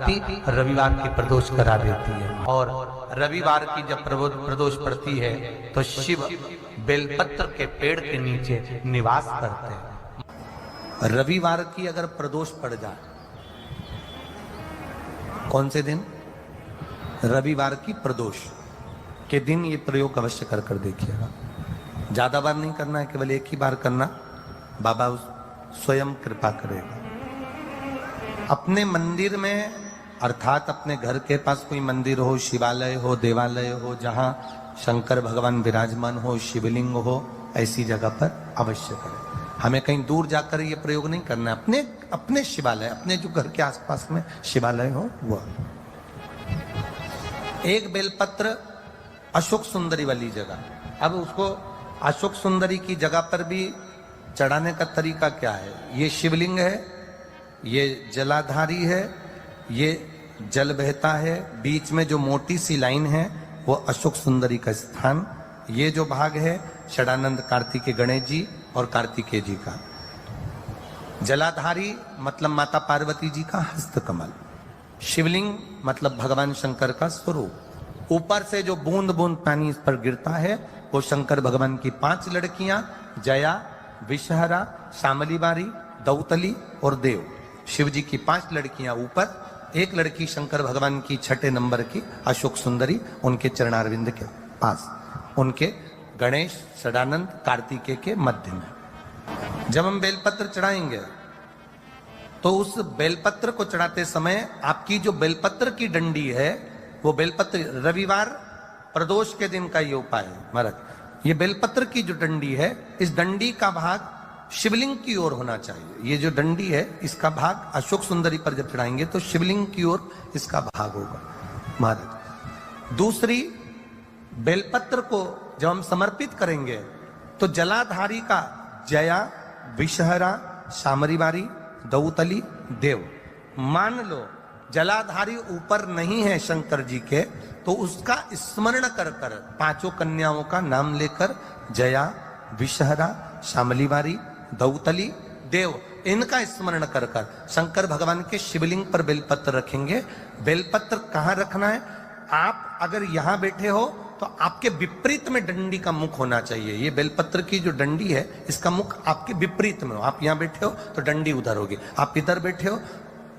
प्राप्ति रविवार की प्रदोष करा देती है। और रविवार की जब प्रदोष पड़ती है तो शिव बेलपत्र के पेड़ के नीचे निवास करते हैं। रविवार की अगर प्रदोष पड़ जाए, कौन से दिन? रविवार की प्रदोष के दिन ये प्रयोग अवश्य कर कर देखिएगा। ज्यादा बार नहीं करना है, केवल एक ही बार करना, बाबा स्वयं कृपा करेगा। अपने मंदिर में अर्थात अपने घर के पास कोई मंदिर हो, शिवालय हो, देवालय हो, जहां शंकर भगवान विराजमान हो, शिवलिंग हो, ऐसी जगह पर अवश्य करें। हमें कहीं दूर जाकर ये प्रयोग नहीं करना है। अपने अपने शिवालय, अपने जो घर के आसपास में शिवालय हो वह। एक बेलपत्र अशोक सुंदरी वाली जगह। अब उसको अशोक सुंदरी की जगह पर भी चढ़ाने का तरीका क्या है? ये शिवलिंग है, ये जलाधारी है, ये जल बहता है, बीच में जो मोटी सी लाइन है वो अशोक सुंदरी का स्थान। ये जो भाग है षडानंद कार्तिकेय गणेश जी और कार्तिकेय जी का। जलाधारी मतलब माता पार्वती जी का हस्त कमल। शिवलिंग मतलब भगवान शंकर का स्वरूप। ऊपर से जो बूंद बूंद पानी इस पर गिरता है वो शंकर भगवान की 5 लड़कियां, जया, विषहरा, शामलीबारी, दौतली और देव। शिव जी की 5 लड़कियां ऊपर, एक लड़की शंकर भगवान की 6 नंबर की अशोक सुंदरी उनके चरणारविंद के पास, उनके गणेश, षडानंद, कार्तिकेय के मध्य में। जब हम बेलपत्र चढ़ाएंगे तो उस बेलपत्र को चढ़ाते समय आपकी जो बेलपत्र की डंडी है वो बेलपत्र, रविवार प्रदोष के दिन का ये उपाय है महाराज। ये बेलपत्र की जो डंडी है, इस डंडी का भाग शिवलिंग की ओर होना चाहिए। ये जो डंडी है इसका भाग अशोक सुंदरी पर जब चढ़ाएंगे तो शिवलिंग की ओर इसका भाग होगा महाराज। दूसरी, बेलपत्र को जब हम समर्पित करेंगे तो जलाधारी का जया, विषहरा, शामरीबारी, दौतली, देव। मान लो जलाधारी ऊपर नहीं है शंकर जी के, तो उसका स्मरण कर कर 5 कन्याओं का नाम लेकर जया, विषहरा, शामलीबारी, दौतली, देव, इनका स्मरण कर कर शंकर भगवान के शिवलिंग पर बेलपत्र रखेंगे। बेलपत्र कहाँ रखना है? आप अगर यहां बैठे हो तो आपके विपरीत में डंडी का मुख होना चाहिए। ये बेलपत्र की जो डंडी है इसका मुख आपके विपरीत में हो। आप यहां बैठे हो तो डंडी उधर होगी, आप इधर बैठे हो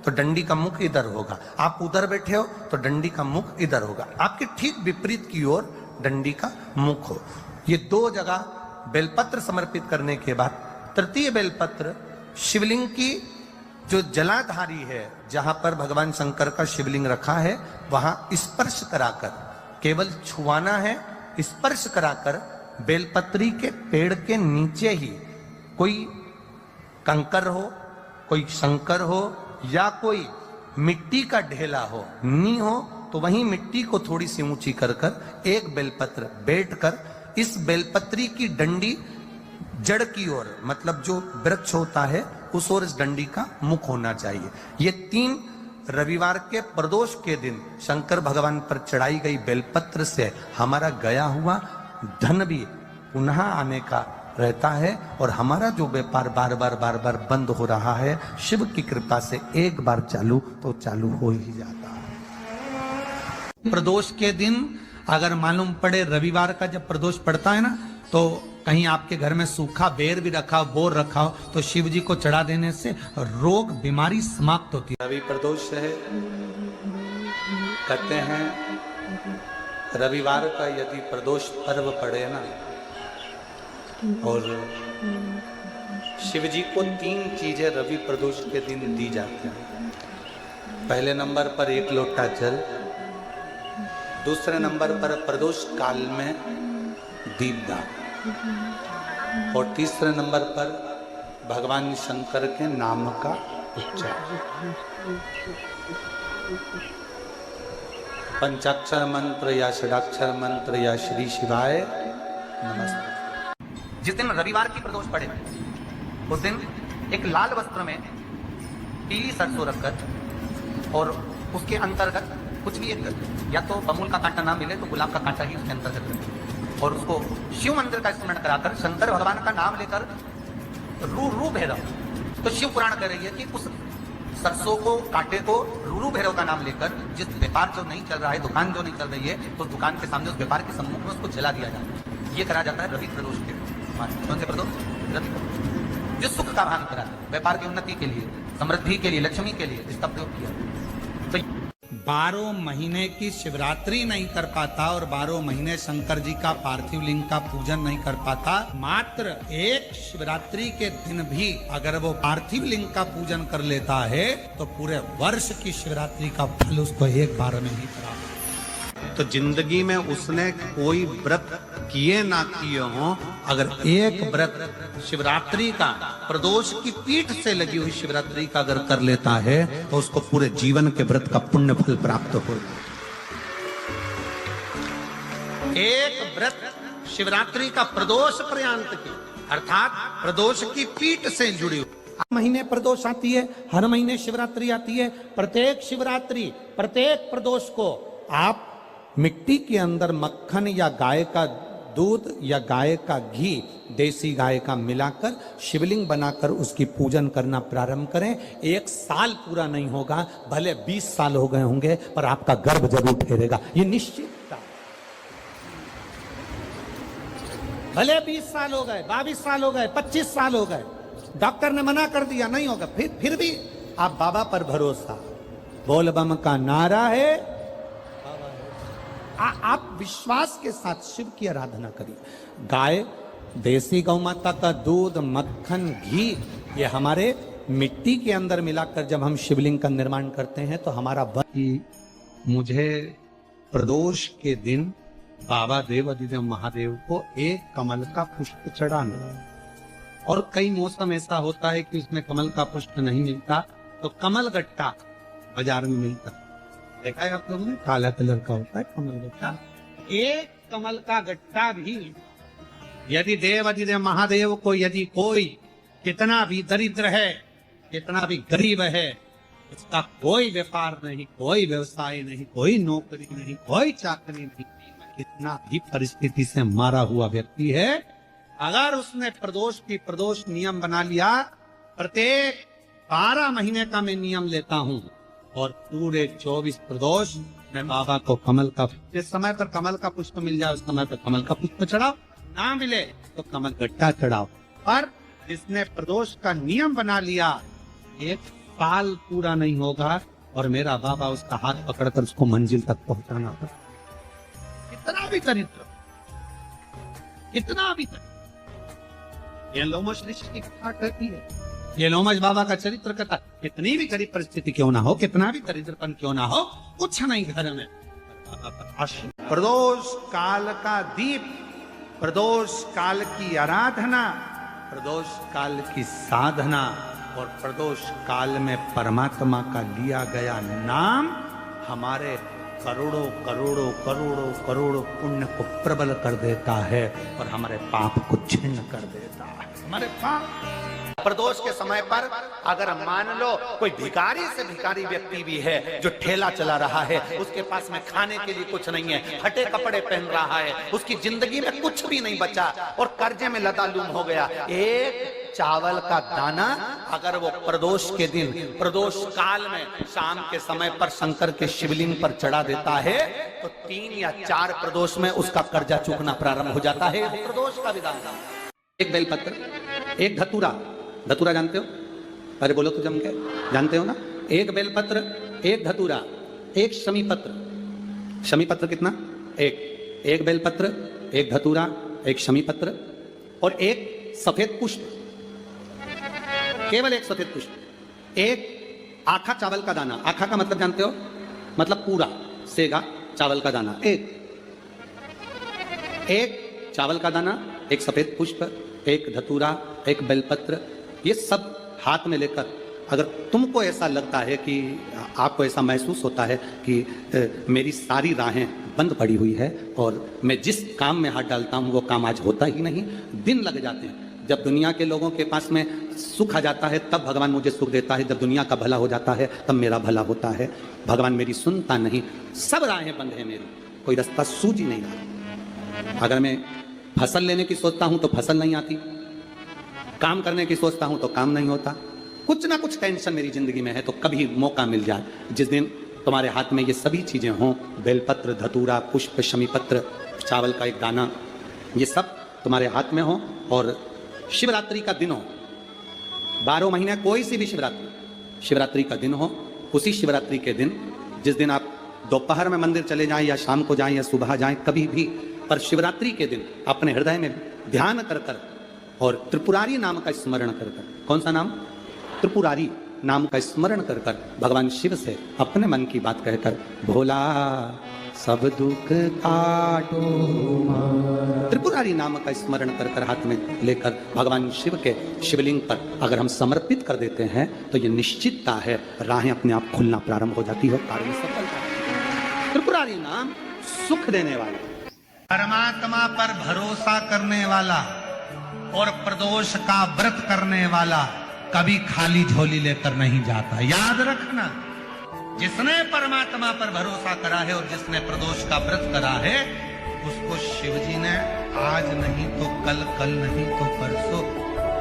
तो डंडी का मुख इधर होगा, आप उधर बैठे हो तो डंडी का मुख इधर होगा। आपके ठीक विपरीत की ओर डंडी का मुख हो। ये 2 जगह बेलपत्र समर्पित करने के बाद तृतीय बेलपत्र शिवलिंग की जो जलाधारी है, जहां पर भगवान शंकर का शिवलिंग रखा है, वहां स्पर्श कराकर, केवल छुआना है, स्पर्श कराकर बेलपत्री के पेड़ के नीचे ही कोई कंकर हो, कोई शंकर हो या कोई मिट्टी का ढेला हो, नी हो, तो वहीं मिट्टी को थोड़ी सी ऊंची कर कर एक बेलपत्र बैठकर इस बेलपत्री की डंडी जड़ की ओर, मतलब जो वृक्ष होता है उस ओर इस डंडी का मुख होना चाहिए। ये 3 रविवार के प्रदोष के दिन शंकर भगवान पर चढ़ाई गई बेलपत्र से हमारा गया हुआ धन भी पुनः आने का रहता है और हमारा जो व्यापार बार बार बंद हो रहा है, शिव की कृपा से एक बार चालू तो चालू हो ही जाता है। प्रदोष के दिन अगर मालूम पड़े रविवार का जब प्रदोष पड़ता है ना, तो कहीं आपके घर में सूखा बेर भी रखा हो, बोर रखा हो, तो शिव जी को चढ़ा देने से रोग बीमारी समाप्त होती है। रवि प्रदोष है, कहते हैं रविवार का यदि प्रदोष पर्व पड़े ना, और शिव जी को 3 चीजें रवि प्रदोष के दिन दी जाती हैं। पहले नंबर पर 1 लोटा जल, दूसरे नंबर पर प्रदोष काल में दीपदान, और तीसरे नंबर पर भगवान शंकर के नाम का उच्चारण। पंचाक्षर मंत्र या षडाक्षर मंत्र या श्री शिवाय नमस्ते। जिस दिन रविवार की प्रदोष पड़े उस दिन एक लाल वस्त्र में पीली सरसों रखकर और उसके अंतर्गत कुछ भी एक, या तो बमुल का कांटा ना मिले तो गुलाब का कांटा ही उसके अंतर्गत रखें, और उसको शिव मंदिर का स्मरण कराकर शंकर भगवान का नाम लेकर रू भेदो। तो शिव पुराण कह रही है कि उस सरसों को कांटे को रूरू भैरव का नाम लेकर जिस व्यापार जो नहीं चल रहा है, दुकान जो नहीं चल रही है, तो दुकान के सामने उस व्यापार के सम्मुख में उसको जला दिया जाता है। ये करा जाता है रवि प्रदोष के। कौन से प्रदोष? रवि प्रदोष। जो सुख का भान करा, व्यापार की उन्नति के लिए, समृद्धि के लिए, लक्ष्मी के लिए इसका प्रयोग किया। तो 12 महीने की शिवरात्रि नहीं कर पाता और 12 महीने शंकर जी का पार्थिव लिंग का पूजन नहीं कर पाता, मात्र एक शिवरात्रि के दिन भी अगर वो पार्थिव लिंग का पूजन कर लेता है तो पूरे वर्ष की शिवरात्रि का फल उसको एक बार में ही प्राप्त। तो जिंदगी में उसने कोई व्रत किए ना किए हों, अगर एक व्रत शिवरात्रि का, प्रदोष की पीठ से लगी हुई शिवरात्रि का अगर कर लेता है तो उसको पूरे जीवन के व्रत का पुण्य फल प्राप्त हो। एक व्रत शिवरात्रि का प्रदोष पर्यंत की, अर्थात प्रदोष की पीठ से जुड़ी हुई। महीने प्रदोष आती है, हर महीने शिवरात्रि आती है। प्रत्येक शिवरात्रि, प्रत्येक प्रदोष को आप मिट्टी के अंदर मक्खन या गाय का दूध या गाय का घी, देसी गाय का मिलाकर शिवलिंग बनाकर उसकी पूजन करना प्रारंभ करें। 1 साल पूरा नहीं होगा, भले 20 साल हो गए होंगे, पर आपका गर्भ जरूर ठहरेगा, ये निश्चित। भले 20 साल हो गए, 22 साल हो गए, 25 साल हो गए, डॉक्टर ने मना कर दिया नहीं होगा, फिर भी आप बाबा पर भरोसा, बोल बम का नारा है, आप विश्वास के साथ शिव की आराधना करिए। गाय, देसी गौ माता का दूध, मक्खन, घी, ये हमारे मिट्टी के अंदर मिलाकर जब हम शिवलिंग का निर्माण करते हैं तो हमारा मुझे प्रदोष के दिन बाबा देवाधिदेव महादेव को एक कमल का पुष्प चढ़ाना। और कई मौसम ऐसा होता है कि उसमें कमल का पुष्प नहीं मिलता तो कमल गट्टा बाजार में मिलता, देखा है आप लोगों ने, काला कलर का होता है कमल गट्टा। एक कमल का गट्टा भी यदि देवाधिदेव महादेव को, यदि कोई कितना भी दरिद्र है, कितना भी गरीब है, उसका कोई व्यापार नहीं, कोई व्यवसाय नहीं, कोई नौकरी नहीं, कोई चाकरी नहीं, कितना भी परिस्थिति से मारा हुआ व्यक्ति है, अगर उसने प्रदोष की प्रदोष नियम बना लिया, प्रत्येक 12 महीने का मैं नियम लेता हूँ और पूरे 24 प्रदोष मैं बाबा को कमल का, जिस समय पर कमल का पुष्प मिल जाए उस समय पर कमल का पुष्प चढ़ाओ, ना मिले तो कमल गट्टा चढ़ाओ। पर जिसने प्रदोष का नियम बना लिया, 1 साल पूरा नहीं होगा और मेरा बाबा उसका हाथ पकड़कर उसको मंजिल तक पहुंचाना पड़ा। कितना भी दरिद्र, कितना भी दरिद्र, ये लोमश ऋषि की कथा कहती है, ये लोमश बाबा का चरित्र कथा, कितनी भी गरीब परिस्थिति क्यों ना हो, कितना भी दरिद्रपन क्यों ना हो, कुछ नहीं घर में, प्रदोष काल का दीप, प्रदोष काल की आराधना, प्रदोष काल की साधना और प्रदोष काल में परमात्मा का लिया गया नाम हमारे करोड़ों करोड़ों करोड़ों करोड़ों पुण्य को प्रबल कर देता है और हमारे पाप को छिन्न कर देता है। हमारे पाप प्रदोष के समय पर अगर मान लो कोई भिखारी से भिखारी व्यक्ति भी है जो ठेला चला रहा है, उसके पास में खाने के लिए कुछ नहीं है, फटे कपड़े पहन रहा है, उसकी जिंदगी में कुछ भी नहीं बचा और कर्जे में लदालूम हो गया, एक चावल का दाना अगर वो प्रदोष के दिन, प्रदोष काल में शाम के समय पर शंकर के शिवलिंग पर चढ़ा देता है तो 3 या 4 प्रदोष में उसका कर्जा चूकना प्रारंभ हो जाता है। प्रदोष का विधान। एक बेलपत्र, एक धतूरा, धतूरा जानते हो? अरे बोलो तो जम के, जानते हो ना? एक बेलपत्र, एक धतूरा, एक शमी पत्र। शमी पत्र कितना? एक बेलपत्र, एक धतूरा, एक शमी पत्र और एक सफेद पुष्प, केवल एक सफेद पुष्प, एक आखा चावल का दाना। आखा का मतलब जानते हो? मतलब पूरा सेगा चावल का दाना। एक चावल का दाना, एक सफेद पुष्प, एक धतूरा, एक बेलपत्र, ये सब हाथ में लेकर अगर तुमको ऐसा लगता है कि आपको ऐसा महसूस होता है कि मेरी सारी राहें बंद पड़ी हुई है और मैं जिस काम में हाथ डालता हूं वो काम आज होता ही नहीं, दिन लग जाते हैं, जब दुनिया के लोगों के पास में सुख आ जाता है तब भगवान मुझे सुख देता है, जब दुनिया का भला हो जाता है तब मेरा भला होता है, भगवान मेरी सुनता नहीं, सब राहें बंद है मेरी, कोई रास्ता सूझ ही नहीं रहा। अगर मैं फसल लेने की सोचता हूं तो फसल नहीं आती, काम करने की सोचता हूं तो काम नहीं होता, कुछ ना कुछ टेंशन मेरी जिंदगी में है, तो कभी मौका मिल जाए जिस दिन तुम्हारे हाथ में ये सभी चीजें हों, बेलपत्र, धतूरा, पुष्प, शमीपत्र, चावल का एक दाना, ये सब तुम्हारे हाथ में हो, और शिवरात्रि का दिन हो, 12 महीने कोई सी भी शिवरात्रि का दिन हो, उसी शिवरात्रि के दिन जिस दिन आप दोपहर में मंदिर चले जाएं या शाम को जाएं या सुबह जाएं, कभी भी, पर शिवरात्रि के दिन अपने हृदय में ध्यान कर कर और त्रिपुरारी नाम का स्मरण कर कर, कौन सा नाम? त्रिपुरारी नाम का स्मरण कर कर भगवान शिव से अपने मन की बात कहकर, भोला सब दुख काटो, त्रिपुरारी नाम का स्मरण कर कर हाथ में लेकर भगवान शिव के शिवलिंग पर अगर हम समर्पित कर देते हैं तो ये निश्चितता है राहें अपने आप खुलना प्रारंभ हो जाती है और कार्य में सफलता। त्रिपुरारी नाम सुख देने वाला, परमात्मा पर भरोसा करने वाला और प्रदोष का व्रत करने वाला कभी खाली झोली लेकर नहीं जाता। याद रखना, जिसने परमात्मा पर भरोसा करा है और जिसने प्रदोष का व्रत करा है, उसको शिवजी ने आज नहीं तो कल, कल नहीं तो परसों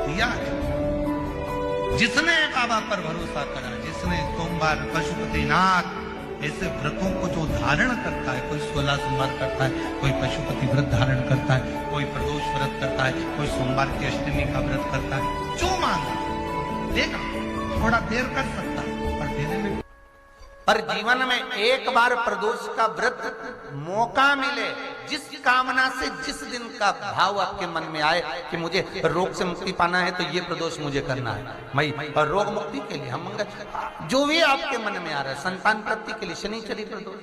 दिया है। जिसने बाबा पर भरोसा करा, जिसने सोमवार, पशुपतिनाथ ऐसे व्रतों को जो धारण करता है, कोई 16 सोमवार करता है, कोई पशुपति व्रत धारण करता है, कोई प्रदोष व्रत करता है, कोई सोमवार की अष्टमी का व्रत करता है, जो मांगा देगा। थोड़ा देर कर सकता है पर देने में, पर जीवन में एक बार प्रदोष का व्रत मौका मिले, जिस कामना से जिस दिन का भाव आपके मन में आए कि मुझे रोग से मुक्ति पाना है तो ये प्रदोष मुझे करना है, मैं रोग मुक्ति के लिए हम जो भी आपके मन में आ रहा है, संतान प्राप्ति के लिए शनिचरी प्रदोष,